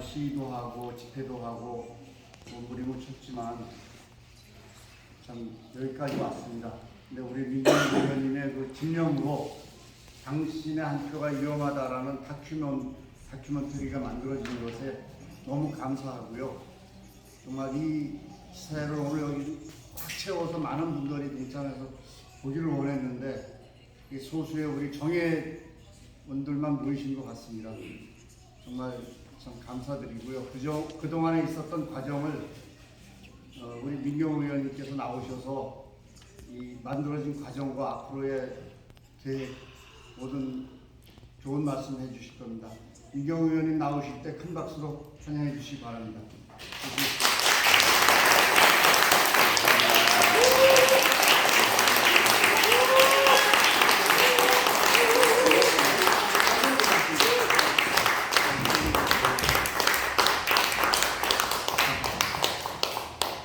시위도 하고 집회도 하고 몸부림을 쳤지만 참 여기까지 왔습니다. 근데 우리 민경희 의원님의 그 집념으로 당신의 한 표가 위험하다라는 다큐멘터리가 만들어진 것에 너무 감사하고요. 정말 이 시사회를 오늘 여기 꽉 채워서 많은 분들이 동참해서 보기를 원했는데 소수의 우리 정예원들만 모이신 것 같습니다. 정말 참 감사드리고요. 그동안에 있었던 과정을 우리 민경희 의원님께서 나오셔서 이 만들어진 과정과 앞으로의 계획 모든 좋은 말씀 해주실 겁니다. 민경희 의원님 나오실 때 큰 박수로 환영해 주시기 바랍니다.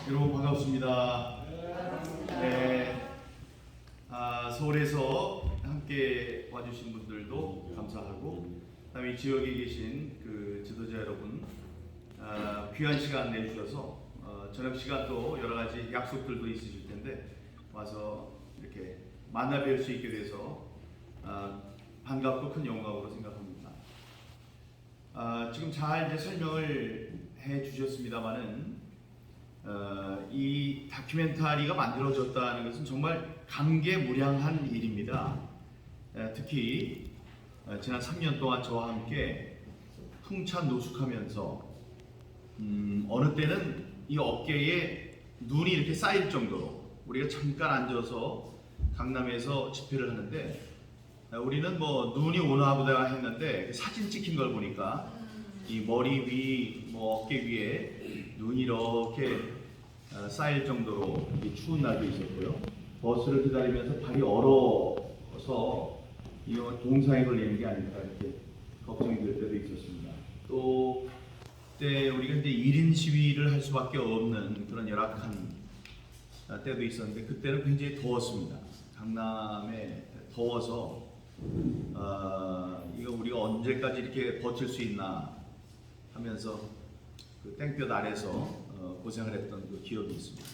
여러분 반갑습니다. 네, 서울에서 함께 와주신 분들도 감사하고, 그다음에 이 지역에 계신 그 지도자 여러분 귀한 시간 내주셔서 저녁 시간 또 여러 가지 약속들도 있으실 텐데 와서 이렇게 만나 뵐 수 있게 돼서 반갑고 큰 영광으로 생각합니다. 지금 잘 이제 설명을 해주셨습니다만은. 이 다큐멘터리가 만들어졌다는 것은 정말 감개무량한 일입니다. 특히 지난 3년 동안 저와 함께 풍찬 노숙하면서 어느 때는 이 어깨에 눈이 이렇게 쌓일 정도로 우리가 잠깐 앉아서 강남에서 집회를 하는데 우리는 뭐 눈이 오나 보다 했는데 사진 찍힌 걸 보니까 이 머리 위, 뭐 어깨 위에 눈이 이렇게 쌓일 정도로 추운 날도 있었고요. 버스를 기다리면서 발이 얼어서 이거 동상에 걸리는 게 아닐까 이렇게 걱정이 될 때도 있었습니다. 또 그때 우리가 이제 1인 시위를 할 수밖에 없는 그런 열악한 때도 있었는데 그때는 굉장히 더웠습니다. 강남에 더워서 이거 우리가 언제까지 이렇게 버틸 수 있나 하면서 그 땡볕 아래서 고생을 했던 그 기억이 있습니다.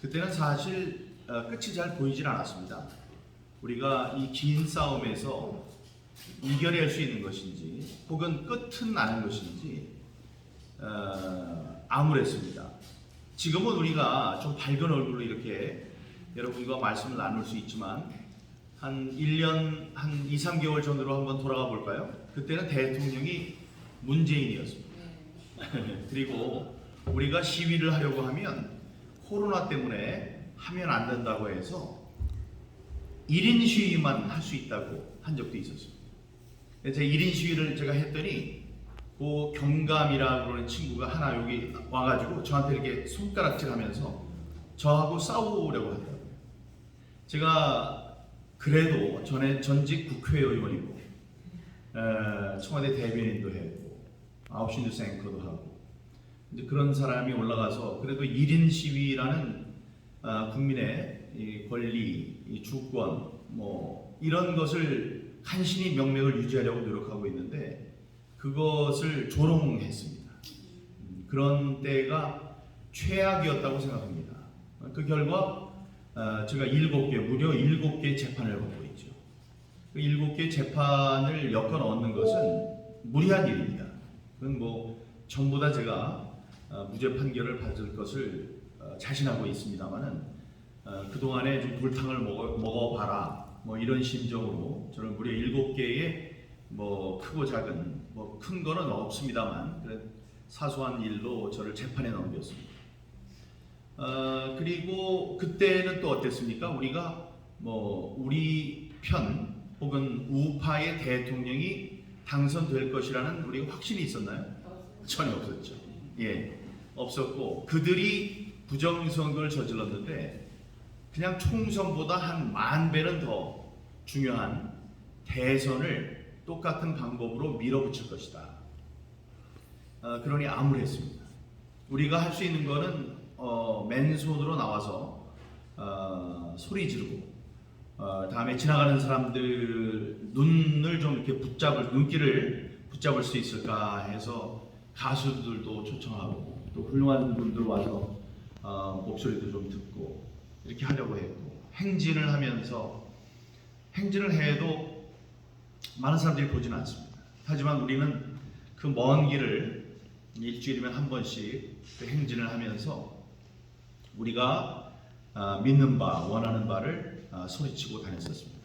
그때는 사실 끝이 잘 보이질 않았습니다. 우리가 이 긴 싸움에서 이겨낼 수 있는 것인지 혹은 끝은 나는 것인지 암울했습니다. 지금은 우리가 좀 밝은 얼굴로 이렇게 여러분과 말씀을 나눌 수 있지만 한 1년, 한 2, 3개월 전으로 한번 돌아가 볼까요? 그때는 대통령이 문재인이었습니다. 그리고 우리가 시위를 하려고 하면 코로나 때문에 하면 안 된다고 해서 1인 시위만 할 수 있다고 한 적도 있었습니다. 제가 1인 시위를 제가 했더니 그 경감이라고 하는 친구가 하나 여기 와가지고 저한테 이렇게 손가락질 하면서 저하고 싸우려고 하더라고요. 제가 그래도 전에 전직 국회의원이고 청와대 대변인도 했고 9시 뉴스 앵커도 하고 이제 그런 사람이 올라가서 그래도 1인 시위라는 국민의 이 권리, 이 주권 뭐 이런 것을 간신히 명맥을 유지하려고 노력하고 있는데 그것을 조롱했습니다. 그런 때가 최악이었다고 생각합니다. 그 결과 제가 무려 7개 재판을 받고 있죠. 그 7개 재판을 여건 얻는 것은 무리한 일입니다. 그건 뭐 전부 다 제가 무죄 판결을 받을 것을 자신하고 있습니다만은 그동안에 좀 불탕을 먹어봐라 뭐 이런 심정으로 저는 무려 7개의 뭐 크고 작은 뭐 큰 거는 없습니다만 그래 사소한 일로 저를 재판에 넘겼습니다. 그리고 그때는 또 어땠습니까? 우리가 뭐 우리 편 혹은 우파의 대통령이 당선될 것이라는 우리가 확신이 있었나요? 전혀 없었죠. 예, 없었고 그들이 부정선거를 저질렀는데 그냥 총선보다 한 10,000배는 더 중요한 대선을 똑같은 방법으로 밀어붙일 것이다. 그러니 암울했습니다. 우리가 할 수 있는 거는 맨손으로 나와서 소리 지르고 다음에 지나가는 사람들 눈을 좀 이렇게 눈길을 붙잡을 수 있을까 해서 가수들도 초청하고 또 훌륭한 분들 와서 목소리도 좀 듣고 이렇게 하려고 했고, 행진을 해도 많은 사람들이 보지는 않습니다. 하지만 우리는 그 먼 길을 일주일이면 한 번씩 그 행진을 하면서 우리가 믿는 바, 원하는 바를 소리치고 다녔었습니다.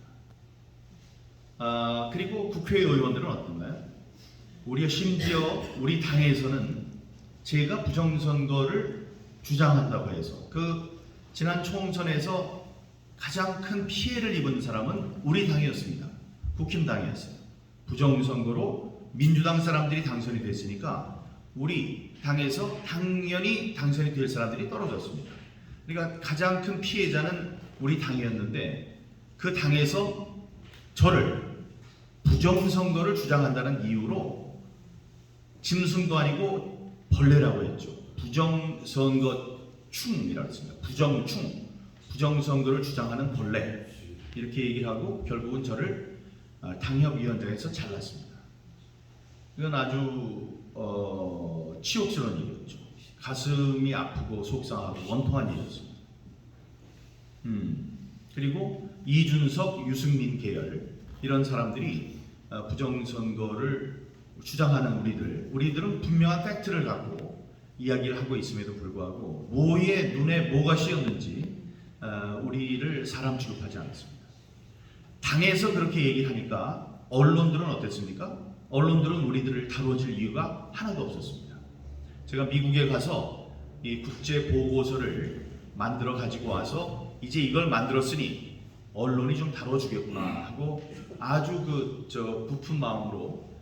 그리고 국회의원들은 어떤가요? 심지어 우리 당에서는 제가 부정선거를 주장한다고 해서 지난 총선에서 가장 큰 피해를 입은 사람은 우리 당이었습니다. 국힘당이었어요. 부정선거로 민주당 사람들이 당선이 됐으니까 우리 당에서 당연히 당선이 될 사람들이 떨어졌습니다. 그러니까 가장 큰 피해자는 우리 당이었는데 그 당에서 저를 부정선거를 주장한다는 이유로 짐승도 아니고 벌레라고 했죠. 부정선거충이라고 했습니다. 부정선거를 주장하는 벌레, 이렇게 얘기를 하고 결국은 저를 당협위원장에서 잘랐습니다. 이건 아주 치욕스러운 일이었죠. 가슴이 아프고 속상하고 원통한 일이었습니다. 그리고 이준석, 유승민 계열 이런 사람들이 부정선거를 주장하는 우리들은 분명한 팩트를 갖고 이야기를 하고 있음에도 불구하고 뭐의 눈에 뭐가 씌었는지 우리를 사람 취급하지 않았습니다. 당에서 그렇게 얘기를 하니까 언론들은 어땠습니까? 언론들은 우리들을 다뤄질 이유가 하나도 없었습니다. 제가 미국에 가서 이 국제 보고서를 만들어 가지고 와서 이제 이걸 만들었으니 언론이 좀 다뤄주겠구나 하고 아주 부푼 마음으로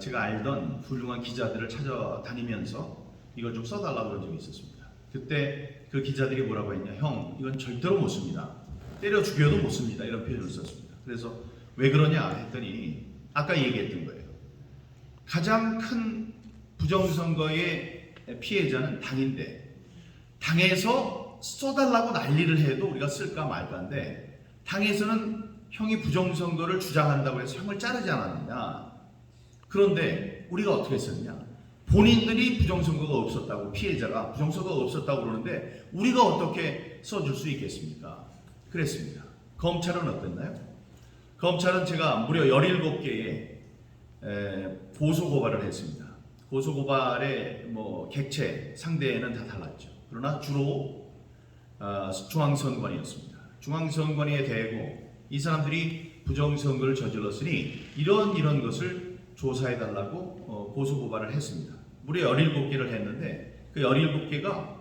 제가 알던 훌륭한 기자들을 찾아다니면서 이걸 좀 써달라고 그런 적이 있었습니다. 그때 그 기자들이 뭐라고 했냐, 형 이건 절대로 못 씁니다. 때려 죽여도 못 씁니다. 이런 표현을 썼습니다. 그래서 왜 그러냐 했더니 아까 얘기했던 거예요. 가장 큰 부정선거의 피해자는 당인데 당에서 써달라고 난리를 해도 우리가 쓸까 말까인데 당에서는 형이 부정선거를 주장한다고 해서 형을 자르지 않았느냐. 그런데 우리가 어떻게 했었냐, 본인들이 부정선거가 없었다고, 피해자가 부정선거가 없었다고 그러는데 우리가 어떻게 써줄 수 있겠습니까? 그랬습니다. 검찰은 어땠나요? 검찰은 제가 무려 17개의 고소고발을 했습니다. 고소고발의 객체, 상대는 다 달랐죠. 그러나 주로 중앙선관위였습니다. 중앙선관위에 대고 이 사람들이 부정선거를 저질렀으니 이런 것을 조사해달라고 고소고발을 했습니다. 무려 17개를 했는데 그 17개가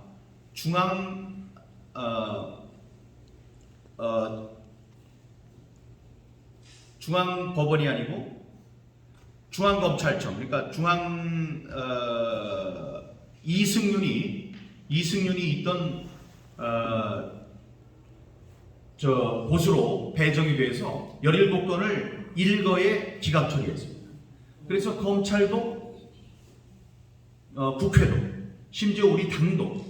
중앙법원이 아니고 중앙검찰청, 그러니까 이승윤이 있던 곳으로 배정이 돼서 17건을 일거에 기각 처리했습니다. 그래서 검찰도 국회도 심지어 우리 당도,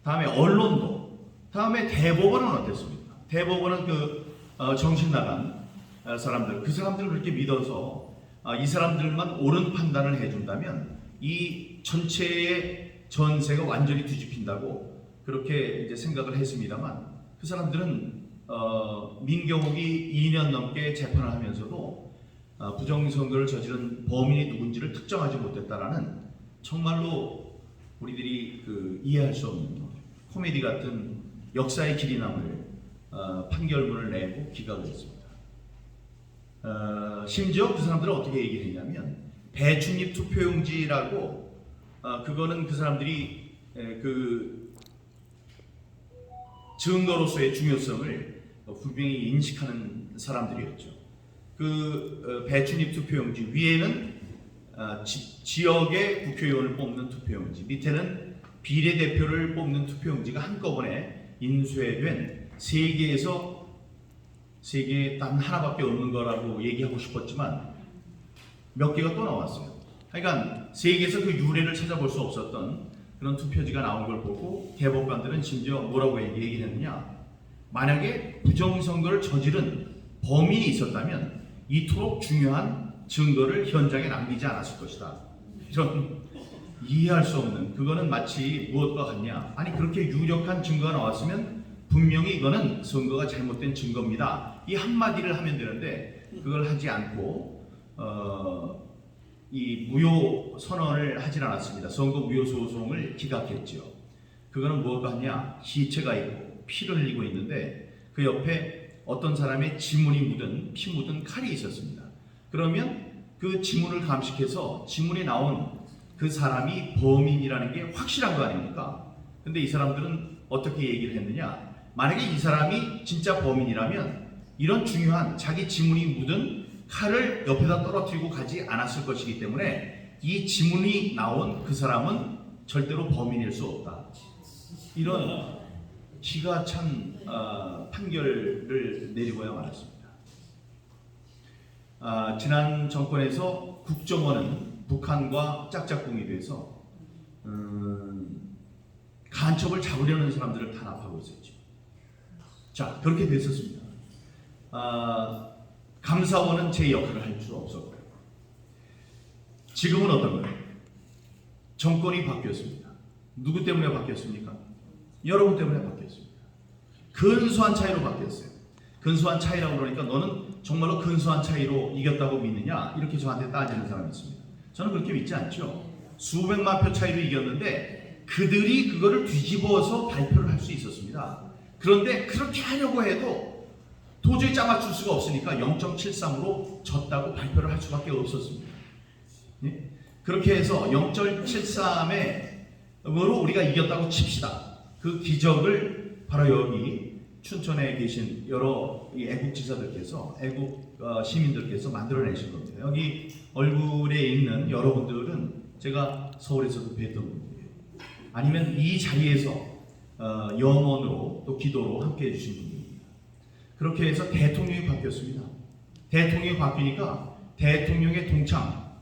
다음에 언론도, 다음에 대법원은 어땠습니까? 대법원은 정신 나간 사람들, 그 사람들을 그렇게 믿어서 이 사람들만 옳은 판단을 해준다면 이 전체의 전세가 완전히 뒤집힌다고 그렇게 이제 생각을 했습니다만, 그 사람들은 민경욱이 2년 넘게 재판을 하면서도 부정선거를 저지른 범인이 누군지를 특정하지 못했다라는 정말로 우리들이 이해할 수 없는 코미디 같은 역사의 길이 남을 판결문을 내고 기각을 했습니다. 심지어 그 사람들은 어떻게 얘기를 했냐면 배춧잎 투표용지라고, 그거는 그 사람들이 증거로서의 중요성을 분명히 인식하는 사람들이었죠. 배춧잎 투표용지 위에는 지역의 국회의원을 뽑는 투표용지, 밑에는 비례대표를 뽑는 투표용지가 한꺼번에 인쇄된 세계에 단 하나밖에 없는 거라고 얘기하고 싶었지만 몇 개가 또 나왔어요. 하여간 세계에서 그 유래를 찾아볼 수 없었던 그런 투표지가 나온 걸 보고 대법관들은 심지어 뭐라고 얘기를 했느냐, 만약에 부정선거를 저지른 범인이 있었다면 이토록 중요한 증거를 현장에 남기지 않았을 것이다. 이런 이해할 수 없는, 그거는 마치 무엇과 같냐? 아니 그렇게 유력한 증거가 나왔으면 분명히 이거는 선거가 잘못된 증거입니다. 이 한마디를 하면 되는데 그걸 하지 않고 이 무효 선언을 하진 않았습니다. 선거 무효 소송을 기각했죠. 그거는 무엇과 같냐? 시체가 있고 피를 흘리고 있는데 그 옆에 어떤 사람의 지문이 묻은 피 묻은 칼이 있었습니다. 그러면 그 지문을 감식해서 지문에 나온 그 사람이 범인이라는 게 확실한 거 아닙니까? 근데 이 사람들은 어떻게 얘기를 했느냐? 만약에 이 사람이 진짜 범인이라면 이런 중요한 자기 지문이 묻은 칼을 옆에다 떨어뜨리고 가지 않았을 것이기 때문에 이 지문이 나온 그 사람은 절대로 범인일 수 없다. 이런 기가 찬 판결을 내리고야 말았습니다. 지난 정권에서 국정원은 북한과 짝짝꿍이 돼서 간첩을 잡으려는 사람들을 탄압하고 있었죠. 자, 그렇게 됐었습니다. 감사원은 제 역할을 할 수 없었고요. 지금은 어떤가요? 정권이 바뀌었습니다. 누구 때문에 바뀌었습니까? 여러분 때문에 바뀌었습니다. 근소한 차이로 바뀌었어요. 근소한 차이라고 그러니까 너는 정말로 근소한 차이로 이겼다고 믿느냐? 이렇게 저한테 따지는 사람이 있습니다. 저는 그렇게 믿지 않죠. 수백만 표 차이로 이겼는데 그들이 그거를 뒤집어서 발표를 할 수 있었습니다. 그런데 그렇게 하려고 해도 도저히 짜맞출 수가 없으니까 0.73으로 졌다고 발표를 할 수밖에 없었습니다. 예? 그렇게 해서 0.73으로 우리가 이겼다고 칩시다. 그 기적을 바로 여기 춘천에 계신 여러 애국지사들께서, 애국 시민들께서 만들어내신 겁니다. 여기 얼굴에 있는 여러분들은 제가 서울에서도 뵀던 분들이에요. 아니면 이 자리에서 영원으로 또 기도로 함께 해주신 분들입니다. 그렇게 해서 대통령이 바뀌었습니다. 대통령이 바뀌니까 대통령의 동창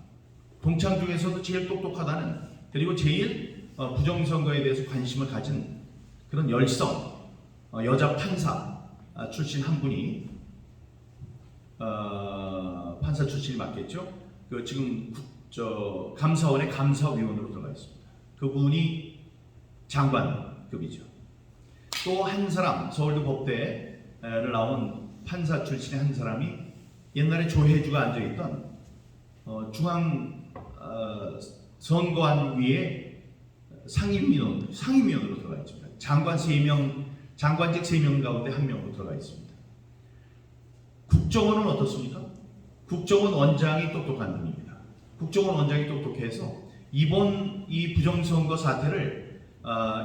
중에서도 제일 똑똑하다는, 그리고 제일 부정선거에 대해서 관심을 가진 그런 열성, 여자 판사 출신 한 분이 판사 출신이 맞겠죠? 그 지금 감사원의 감사위원으로 들어가 있습니다. 그분이 장관급이죠. 또 한 사람, 서울대 법대를 나온 판사 출신의 한 사람이 옛날에 조혜주가 앉아있던 중앙 선거안위의 상임위원으로 들어가 있습니다. 장관직 3명 가운데 1명으로 들어가 있습니다. 국정원은 어떻습니까? 국정원 원장이 똑똑한 분입니다. 국정원 원장이 똑똑해서 이번 이 부정선거 사태를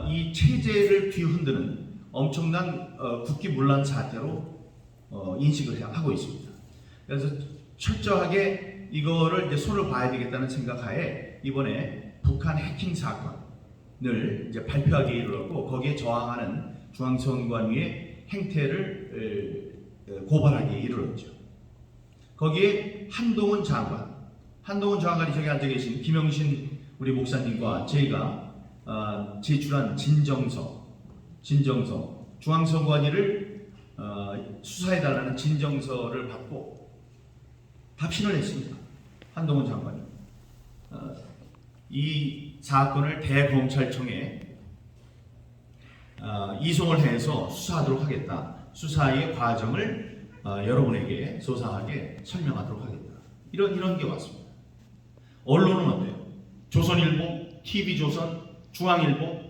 이 체제를 뒤흔드는 엄청난 국기문란 사태로 인식을 하고 있습니다. 그래서 철저하게 이거를 이제 손을 봐야 되겠다는 생각하에 이번에 북한 해킹 사건을 이제 발표하게 이르렀고, 거기에 저항하는 중앙선관위의 행태를 고발하기에 이르렀죠. 거기에 한동훈 장관이 저기 앉아 계신 김영신 우리 목사님과 저희가 제출한 진정서, 중앙선관위를 수사해달라는 진정서를 받고 답신을 했습니다. 한동훈 장관이 이 사건을 대검찰청에 이송을 해서 수사하도록 하겠다. 수사의 과정을 여러분에게 소상하게 설명하도록 하겠다. 이런 게 왔습니다. 언론은 어때요? 조선일보, TV조선, 중앙일보,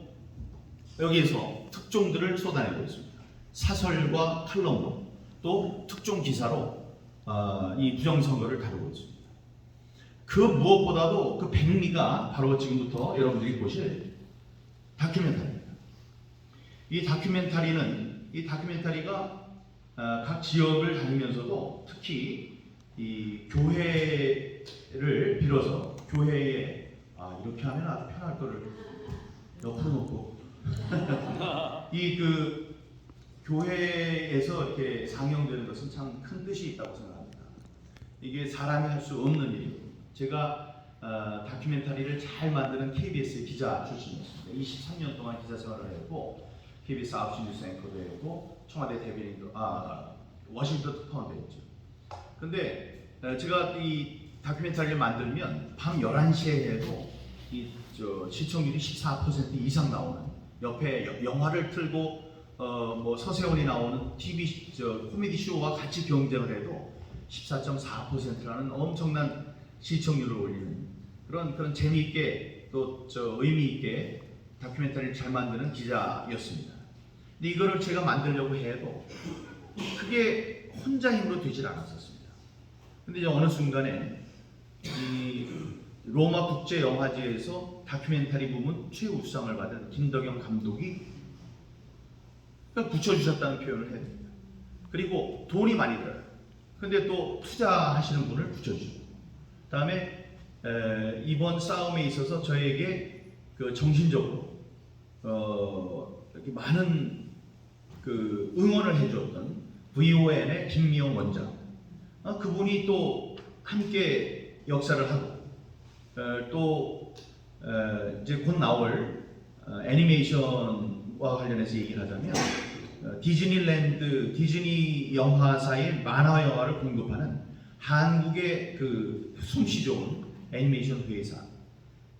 여기에서 특종들을 쏟아내고 있습니다. 사설과 칼럼으로, 또 특종 기사로 이 부정선거를 다루고 있습니다. 그 무엇보다도 그 백미가 바로 지금부터 여러분들이 보실 다큐멘터리입니다. 이 다큐멘터리가 각 지역을 다니면서도 특히 이 교회를 빌어서, 교회에 이렇게 하면 아주 편할 거를 옆으로 놓고 이 그 교회에서 이렇게 상영되는 것은 참 큰 뜻이 있다고 생각합니다. 이게 사람이 할 수 없는 일이에요. 제가 다큐멘터리를 잘 만드는 KBS의 기자 출신이었습니다. 23년 동안 기자 생활을 했고, KBS 9시 뉴스 앵커도 했고, 청와대 대변인도, 워싱턴 특파원도 했죠. 근데 제가 이 다큐멘터리를 만들면 밤 11시에 해도 시청률이 14% 이상 나오는, 옆에 영화를 틀고 뭐 서세원이 나오는 TV 코미디 쇼와 같이 경쟁을 해도 14.4%라는 엄청난 시청률을 올리는 그런 재미있게 또 의미 있게 다큐멘터리를 잘 만드는 기자였습니다. 근데 이거를 제가 만들려고 해도 그게 혼자 힘으로 되질 않았었습니다. 근데 이제 어느 순간에 이 로마 국제 영화제에서 다큐멘터리 부문 최우수상을 받은 김덕영 감독이 붙여주셨다는 표현을 해야 됩니다. 그리고 돈이 많이 들어요. 근데 또 투자하시는 분을 붙여주고, 그다음에 이번 싸움에 있어서 저에게 그 정신적으로 이렇게 많은 그 응원을 해줬던 VON의 김미영 원장, 그분이 또 함께 역사를 하고 또 이제 곧 나올 애니메이션과 관련해서 얘기를 하자면 디즈니랜드, 디즈니 영화사의 만화 영화를 공급하는 한국의 그 솜씨 좋은 애니메이션 회사,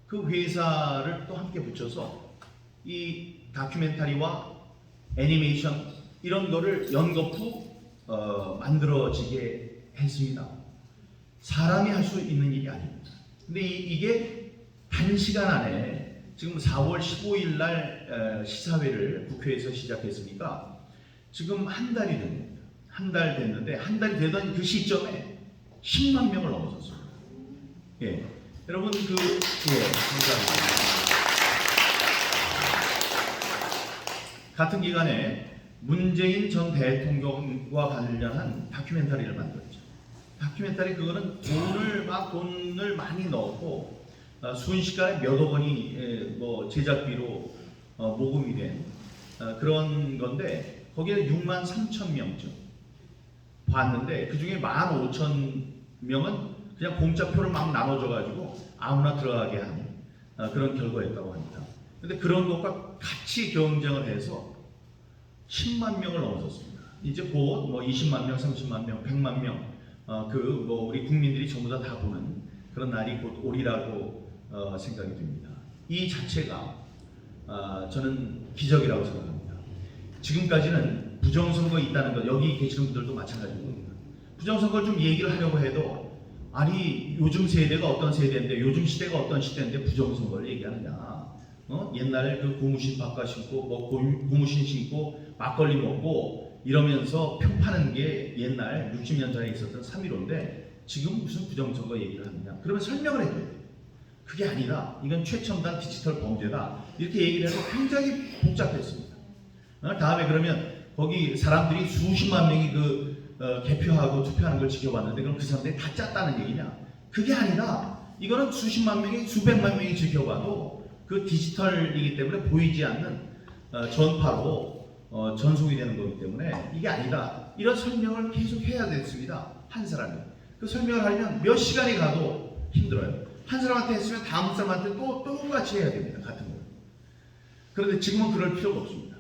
그 회사를 또 함께 붙여서 이 다큐멘터리와 애니메이션 이런 거를 연거푸 만들어지게 했습니다. 사람이 할 수 있는 일이 아닙니다. 근데 이게 단시간 안에 지금 4월 15일 날 시사회를 국회에서 시작했으니까 지금 한 달이 됐습니다. 한 달 됐는데, 한 달이 되던 그 시점에 10만 명을 넘어섰습니다. 예, 여러분 감사합니다. 같은 기간에 문재인 전 대통령과 관련한 다큐멘터리를 만들었죠. 다큐멘터리 그거는 돈을 많이 넣었고 순식간에 몇억 원이 뭐 제작비로 모금이 된 그런 건데, 거기에 6만 3천 명쯤 봤는데 그 중에 15,000명은 그냥 공짜표를 막 나눠줘가지고 아무나 들어가게 하는 그런 결과였다고 합니다. 근데 그런 것과 같이 경쟁을 해서 10만 명을 넘어섰습니다. 이제 곧 뭐 20만 명, 30만 명, 100만 명, 뭐 우리 국민들이 전부 다 보는 그런 날이 곧 오리라고 생각이 듭니다. 이 자체가 저는 기적이라고 생각합니다. 지금까지는 부정선거 있다는 것, 여기 계시는 분들도 마찬가지입니다. 부정선거를 좀 얘기를 하려고 해도, 아니 요즘 세대가 어떤 세대인데, 요즘 시대가 어떤 시대인데 부정선거를 얘기하느냐. 옛날에 그 고무신 바꿔 신고, 뭐 고무신 신고 막걸리 먹고 이러면서 표 파는 게 옛날 60년 전에 있었던 3.15인데 지금 무슨 부정선거 얘기를 하느냐. 그러면 설명을 해줘야 돼요. 그게 아니라 이건 최첨단 디지털 범죄다, 이렇게 얘기를 해서 굉장히 복잡했습니다. 다음에 그러면 거기 사람들이 수십만 명이 개표하고 투표하는 걸 지켜봤는데 그럼 그 사람들이 다 짰다는 얘기냐? 그게 아니라 이거는 수십만 명이, 수백만 명이 지켜봐도 그 디지털이기 때문에 보이지 않는 전파로 전송이 되는 거기 때문에 이게 아니다, 이런 설명을 계속 해야 됐습니다. 한 사람이 그 설명을 하려면 몇 시간이 가도 힘들어요. 한 사람한테 했으면 다음 사람한테 또 똑같이 해야 됩니다. 같은 거. 그런데 지금은 그럴 필요가 없습니다.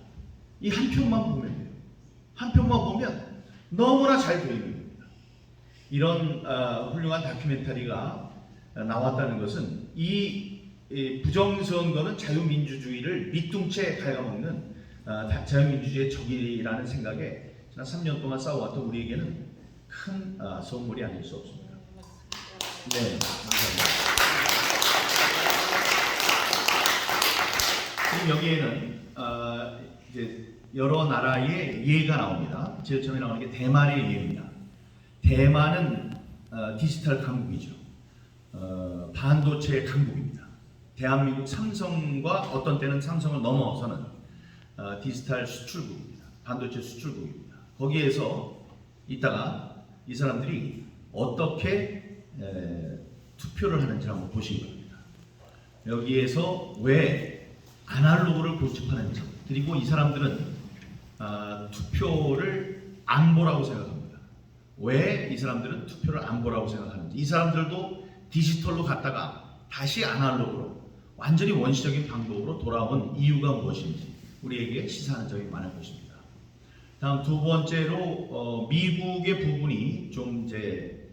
이 한 편만 보면 돼요. 한 편만 보면 너무나 잘 보이는 겁니다. 이런 훌륭한 다큐멘터리가 나왔다는 것은 이 부정선거는 자유민주주의를 밑둥채 갉아먹는 자유민주주의의 적이라는 생각에 지난 3년 동안 싸워왔던 우리에게는 큰 선물이 아닐 수 없습니다. 네, 감사합니다. 지금 여기에는 이제 여러 나라의 예가 나옵니다. 제일 처음에 나오는 게 대만의 예입니다. 대만은 디지털 강국이죠. 반도체 강국입니다. 대한민국 삼성과 어떤 때는 삼성을 넘어서는 디지털 수출국입니다. 반도체 수출국입니다. 거기에서 이따가 이 사람들이 어떻게 투표를 하는지 한번 보시기 바랍니다. 여기에서 왜 아날로그를 고집하는지, 그리고 이 사람들은 투표를 안 보라고 생각합니다. 왜 이 사람들은 투표를 안 보라고 생각하는지, 이 사람들도 디지털로 갔다가 다시 아날로그로 완전히 원시적인 방법으로 돌아온 이유가 무엇인지 우리에게 시사하는 점이 많을 것입니다. 다음 두 번째로 미국의 부분이 좀 이제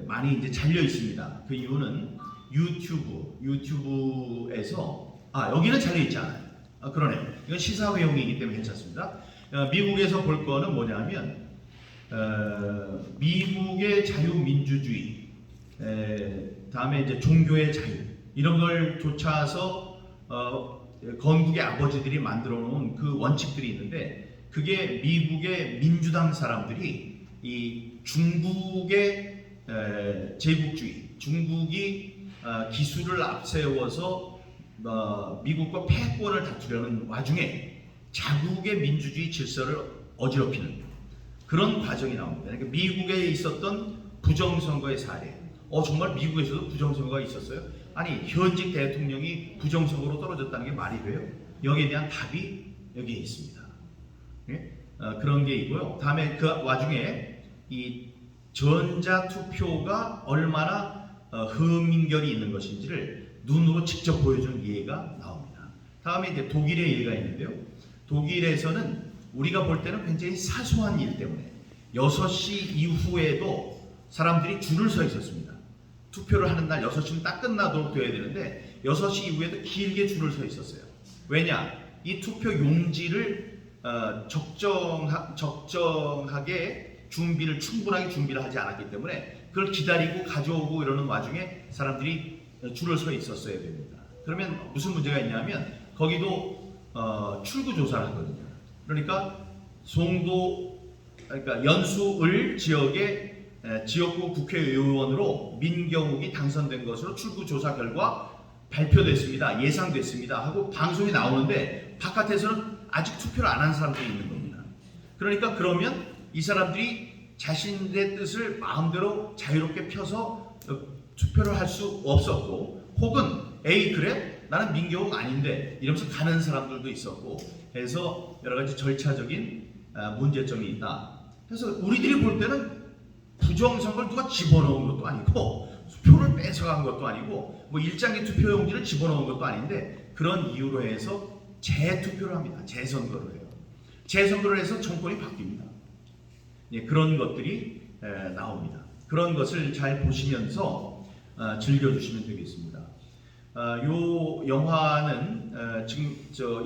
많이 이제 잘려 있습니다. 그 이유는 유튜브에서 여기는 잘려 있지 않아요. 그러네요. 이건 시사회용이기 때문에 괜찮습니다. 미국에서 볼 거는 뭐냐면 미국의 자유민주주의, 다음에 이제 종교의 자유 이런 걸 좇아서 건국의 아버지들이 만들어 놓은 그 원칙들이 있는데 그게 미국의 민주당 사람들이 이 중국의 제국주의, 중국이 기술을 앞세워서 미국과 패권을 다투려는 와중에 자국의 민주주의 질서를 어지럽히는 그런 과정이 나옵니다. 그러니까 미국에 있었던 부정선거의 사례. 정말 미국에서도 부정선거가 있었어요? 아니, 현직 대통령이 부정선거로 떨어졌다는 게 말이 돼요? 여기에 대한 답이 여기에 있습니다. 예? 그런 게 있고요. 다음에 그 와중에 이 전자투표가 얼마나 흠인결이 있는 것인지를 눈으로 직접 보여주는 예가 나옵니다. 다음에 이제 독일의 예가 있는데요. 독일에서는 우리가 볼 때는 굉장히 사소한 일 때문에 6시 이후에도 사람들이 줄을 서 있었습니다. 투표를 하는 날 6시는 딱 끝나도록 돼야 되는데 6시 이후에도 길게 줄을 서 있었어요. 왜냐? 이 투표 용지를 적정하게 충분하게 준비를 하지 않았기 때문에 그걸 기다리고 가져오고 이러는 와중에 사람들이 줄을 서 있었어야 됩니다. 그러면 무슨 문제가 있냐면 거기도 출구 조사를 하거든요. 그러니까 그러니까 연수을 지역의 지역구 국회의원으로 민경욱이 당선된 것으로 출구 조사 결과 발표됐습니다. 예상됐습니다. 하고 방송이 나오는데 바깥에서는 아직 투표를 안 한 사람들이 있는 겁니다. 그러니까 그러면 이 사람들이 자신의 뜻을 마음대로 자유롭게 펴서 투표를 할 수 없었고 혹은 에이 그래? 나는 민경욱 아닌데 이러면서 가는 사람들도 있었고 해서 여러 가지 절차적인 문제점이 있다. 그래서 우리들이 볼 때는 부정선거를 누가 집어넣은 것도 아니고 표를 뺏어간 것도 아니고 뭐 일장기 투표용지를 집어넣은 것도 아닌데 그런 이유로 해서 재투표를 합니다. 재선거를 해요. 재선거를 해서 정권이 바뀝니다. 예, 그런 것들이 나옵니다. 그런 것을 잘 보시면서 즐겨주시면 되겠습니다. 요 영화는 지금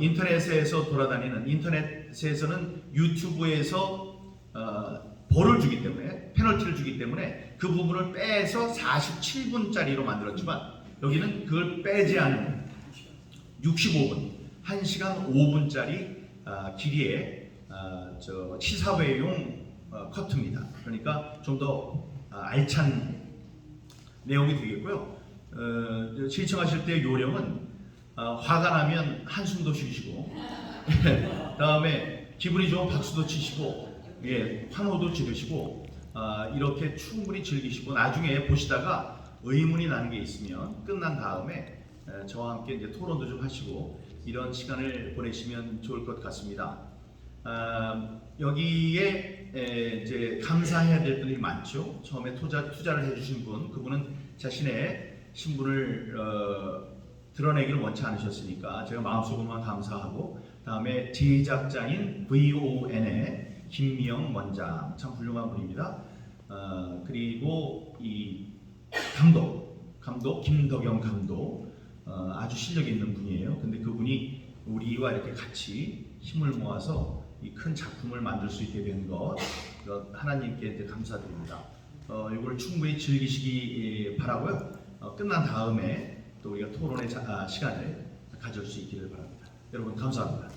인터넷에서 돌아다니는 인터넷에서는 유튜브에서 벌을 주기 때문에 페널티를 주기 때문에 그 부분을 빼서 47분짜리로 만들었지만 여기는 그걸 빼지 않은 65분 1시간 5분짜리 길이의 시사회용 커트입니다. 그러니까 좀 더 알찬 내용이 되겠고요. 시청하실 때 요령은 화가 나면 한숨도 쉬시고 다음에 기분이 좋으면 박수도 치시고 환호도 지르시고 이렇게 충분히 즐기시고 나중에 보시다가 의문이 나는 게 있으면 끝난 다음에 저와 함께 이제 토론도 좀 하시고 이런 시간을 보내시면 좋을 것 같습니다. 여기에 이제 감사해야 될 분들이 많죠. 처음에 투자를 해주신 분, 그분은 자신의 신분을 드러내기를 원치 않으셨으니까 제가 마음속으로만 감사하고, 다음에 제작자인 VON의 김미영 원장, 참 훌륭한 분입니다. 그리고 이 감독 김덕영 감독, 아주 실력 있는 분이에요. 근데 그분이 우리와 이렇게 같이 힘을 모아서 이 큰 작품을 만들 수 있게 된 것, 하나님께 이제 감사드립니다. 이걸 충분히 즐기시기 바라고요. 끝난 다음에 또 우리가 토론의 시간을 가질 수 있기를 바랍니다. 여러분 감사합니다.